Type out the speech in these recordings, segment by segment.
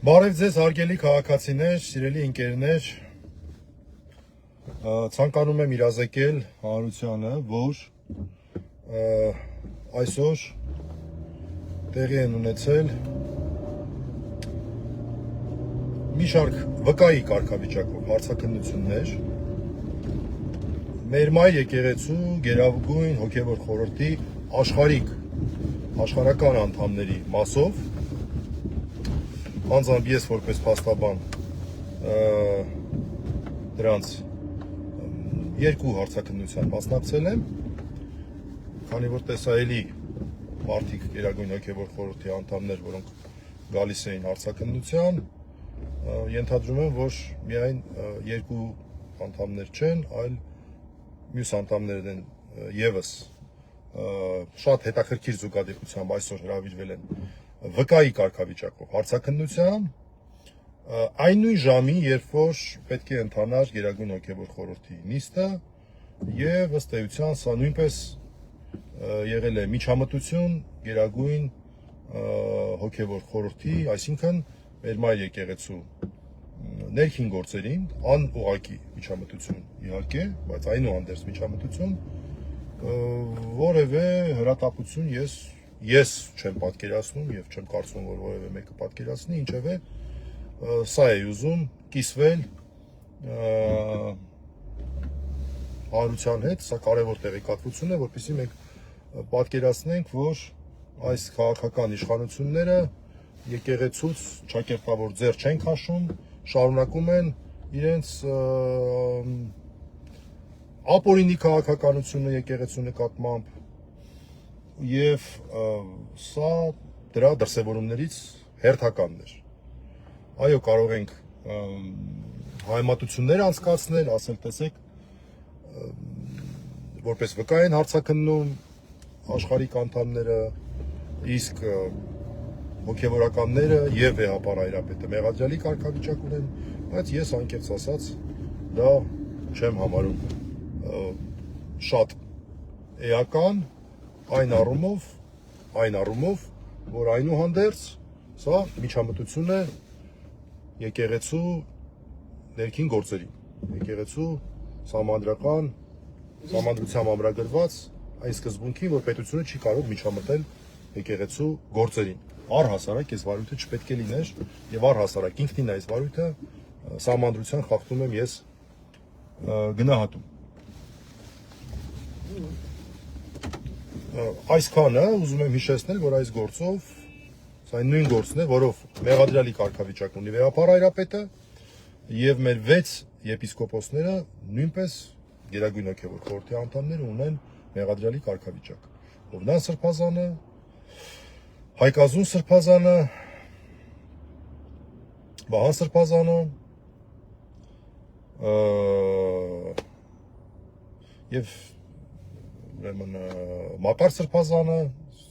Բարև ձեզ հարգելի քաղաքացիներ, սիրելի ընկերներ, ցանկանում եմ իրազեկել հանրությանը, որ այսօր տեղի են ունեցել մի շարք վկայի կարգավիճակով հարցաքննություններ մեր մայր եկեղեցու Գերագույն հոգևոր խորհրդի աշխարհական անդամների մասով, անձամբ ես որպես փաստաբան դրանց երկու հարցաքննության մասնակցել եմ, քանի որ տեսայելի մարդիկ Գերագույն հոգևոր խորհրդի անդամներ, որոնք գալիս էին հարցաքննության, ենթադրում եմ, որ միայն երկու անդամներ չեն, այլ մյուս անդամներն են եւս շատ հետաքրքիր զուգադիպությամբ այսօր հրավիրվել են վկայի կարգավիճակով հարցաքննության, այն նույն ժամին, երբ որ պետք է ընթանար Գերագույն հոգևոր խորհրդի նիստը, եւ ըստ էության սա նույնպես եղել է միջամտություն Գերագույն հոգևոր խորհրդի, այսինքն մեր մայր եկեղեցու ներքին գործերին, անուղղակի միջամտություն իհարկե, բայց այնուհանդերձ միջամտություն, որևէ հրատապություն ես չեմ պատկերացնում եւ չեմ կարծում, որ որևէ մեկը պատկերացնի, ինչևէ սա է ուզում կիսվել հանրության հետ, սա կարևոր տեղեկատվություն է, որպեսզի մենք պատկերացնենք, որ այս քաղաքական իշխանությունները եկեղեցուց ճակերտավոր ձեռ չեն քաշում, շարունակում են իրենց ապօրինի քաղաքականությունը եկեղեցու նկատմամբ եւ սա դրա դրսևորումներից հերթականն էր։ Այո, կարող ենք հայմատություններ անցկացնել, ասել տեսեք, որպես վկա են հարցաքննում աշխարհիկ անդամները, իսկ հոգևորականները եւ վեհապար հայրապետը մեղադրյալի կարգավիճակ ունեն, բայց ես անկեղծ ասած դա չեմ համարում շատ էական այն առումով, որ այնուհանդերձ սա միջամտություն է եկեղեցու ներքին գործերին, եկեղեցու սահմանադրությամբ ամրագրված այն սկզբունքին, որ պետությունը չի կարող միջամտել եկեղեցու գործերին։ Առհասարակ այս վարույթը չպետք է լիներ եւ առհասարակ ինքնին այս վարույթը սահմանադրության խախտում եմ ես գնահատում։ Այսքանը ուզում եմ հիշեցնել, որ այս գործով սա նույն գործն է, որով մեղադրյալի կարգավիճակ ունի վեհապար հայրապետը եւ մեր 6 եպիսկոպոսները նույնպես Գերագույն հոգևոր խորհրդի անդամները ունեն մեղադրյալի կարգավիճակ։ Հովնան Սրբազանը, Հայկազուն Սրբազանը, Վահան Սրբազանը եւ ուրեմն Մակար Սրբազանը,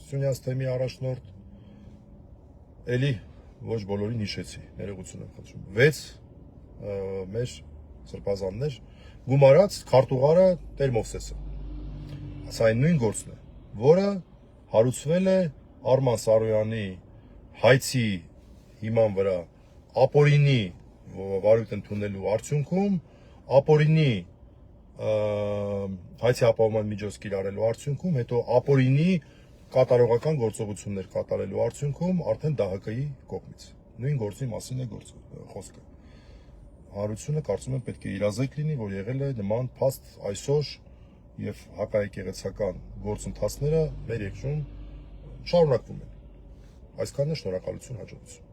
Սյունյաց թեմի առաջնորդ, էլի ոչ բոլորին հիշեցի, ներողություն եմ խնդրում։ 6 մեր սրբազաններ, գումարած քարտուղարը Տեր Մովսեսը։ Սա այն նույն գործն է, որը հարուցվել է Արման Սարոյանի հայցի հիման վրա ապօրինի վարույթ ընդունելու արդյունքում, ապօրինի հայցի ապահովման միջոց կիրառելու արդյունքում, հետո ապօրինի կատարողական գործողություններ կատարելու արդյունքում արդեն ԴՀԿ-ի կողմից։ Նույն գործի մասին է խոսքը։ Հանրությունը կարծում եմ պետք է իրազեկ լինի, որ եղել է նման փաստ այսօր եւ հակաեկեղեցական գործընթացները մեր երկրում շարունակվում են։ Այսքանն է, շնորհակալություն, հաջողություն։